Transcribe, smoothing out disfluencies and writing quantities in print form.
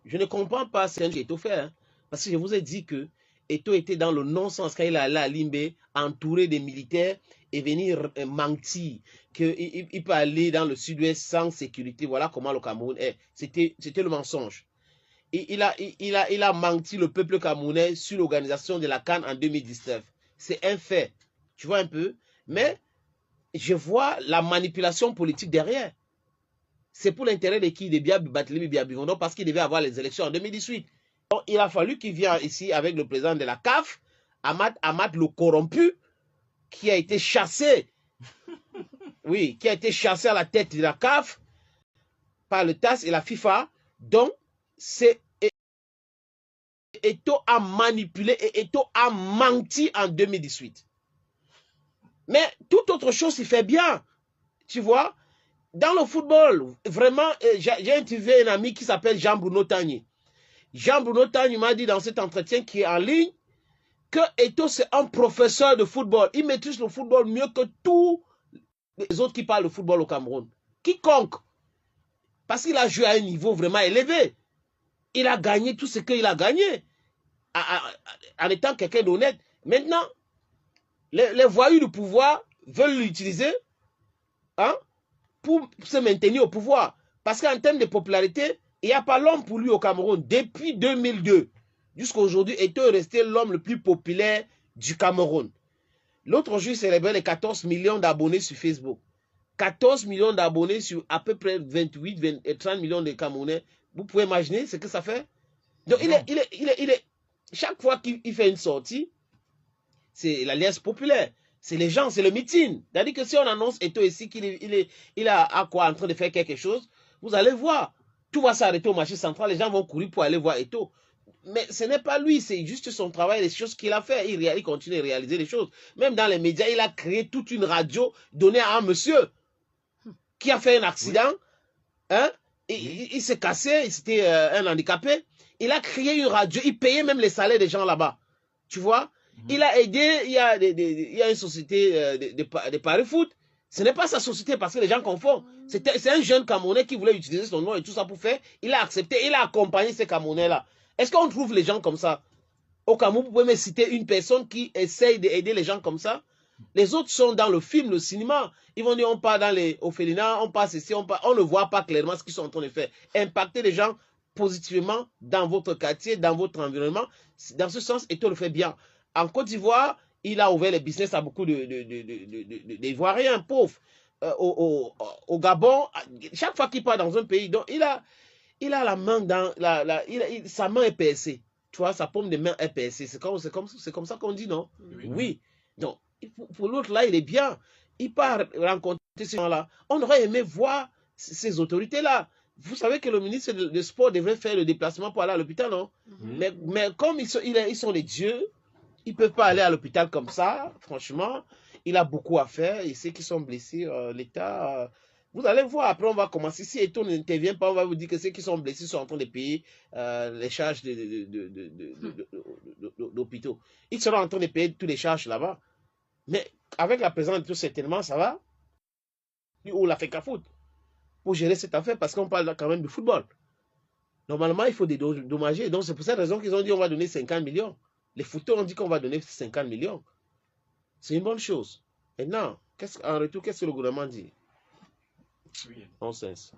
je ne comprends pas ce que Eto'o fait. Hein, parce que je vous ai dit que Eto'o était dans le non-sens quand il est allé à Limbe, entouré des militaires et venir mentir qu'il peut aller dans le sud-ouest sans sécurité. Voilà comment le Cameroun est. C'était le mensonge. Et il a menti le peuple camerounais sur l'organisation de la CAN en 2019. C'est un fait. Tu vois un peu? Mais je vois la manipulation politique derrière. C'est pour l'intérêt de qui? De Barthélémy Biabivondo, parce qu'il devait avoir les élections en 2018. Donc, il a fallu qu'il vienne ici avec le président de la CAF, Ahmad le corrompu, qui a été chassé. Oui, qui a été chassé à la tête de la CAF par le TAS et la FIFA. Donc, c'est Eto'o a manipulé et Eto'o a menti en 2018. Mais toute autre chose, il fait bien. Tu vois? Dans le football, vraiment, j'ai interviewé un ami qui s'appelle Jean-Bruno Tagny. Jean-Bruno Tagny m'a dit dans cet entretien qui est en ligne que Eto'o, c'est un professeur de football. Il maîtrise le football mieux que tous les autres qui parlent de football au Cameroun. Quiconque. Parce qu'il a joué à un niveau vraiment élevé. Il a gagné tout ce qu'il a gagné en étant quelqu'un d'honnête. Maintenant, les voyous du pouvoir veulent l'utiliser, hein, pour se maintenir au pouvoir. Parce qu'en termes de popularité, il n'y a pas l'homme pour lui au Cameroun. Depuis 2002 jusqu'à aujourd'hui, Eto'o est resté l'homme le plus populaire du Cameroun. L'autre jour, il célébrait les 14 millions d'abonnés sur Facebook. 14 millions d'abonnés sur à peu près 30 millions de Camerounais. Vous pouvez imaginer ce que ça fait? Donc, chaque fois qu'il fait une sortie, c'est l'alliance populaire. C'est les gens, c'est le meeting. C'est-à-dire que si on annonce Eto'o ici qu'il est à quoi en train de faire quelque chose, vous allez voir. Tout va s'arrêter au marché central, les gens vont courir pour aller voir Eto'o. Mais ce n'est pas lui, c'est juste son travail, les choses qu'il a fait. Il continue à réaliser les choses. Même dans les médias, il a créé toute une radio donnée à un monsieur qui a fait un accident. Oui. Hein? Il s'est cassé, c'était un handicapé. Il a créé une radio, il payait même les salaires des gens là-bas. Tu vois? Il a aidé, il y a une société de paris foot. Ce n'est pas sa société parce que les gens confondent. C'est un jeune Camerounais qui voulait utiliser son nom et tout ça pour faire. Il a accepté, il a accompagné ces Camerounais-là. Est-ce qu'on trouve les gens comme ça? Au Cameroun, vous pouvez me citer une personne qui essaye d'aider les gens comme ça? Les autres sont dans le film, le cinéma. Ils vont dire, on part dans les orphelinats, on passe ici, on ne voit pas clairement ce qu'ils sont en train de faire. Impacter les gens positivement dans votre quartier, dans votre environnement. Dans ce sens, Eto'o le fait bien. En Côte d'Ivoire, il a ouvert les business à beaucoup d'Ivoiriens pauvres. Au Gabon, chaque fois qu'il part dans un pays, donc il a la main dans sa main est percée. Tu vois, sa paume de main est percée. C'est comme ça qu'on dit, non? Oui. Donc, pour l'autre, là, il est bien. Il part rencontrer ces gens-là. On aurait aimé voir ces autorités-là. Vous savez que le ministre de Sport devrait faire le déplacement pour aller à l'hôpital, non? Mais comme ils sont les dieux, ils ne peuvent pas aller à l'hôpital comme ça, franchement. Il a beaucoup à faire. Et ceux qui sont blessés, l'État... vous allez voir, après on va commencer. Si Eto'o n'intervient pas, on va vous dire que ceux qui sont blessés sont en train de payer les charges d'hôpitaux. Ils seront en train de payer toutes les charges là-bas. Mais avec la présence de tout certainement, ça va. Ou la fait qu'à foot pour gérer cette affaire parce qu'on parle quand même du football. Normalement, il faut dédommager. Donc c'est pour cette raison qu'ils ont dit on va donner 50 millions. Les footeurs ont dit qu'on va donner 50 millions. C'est une bonne chose. Maintenant, en retour, qu'est-ce que le gouvernement dit? Oui. Nonsense.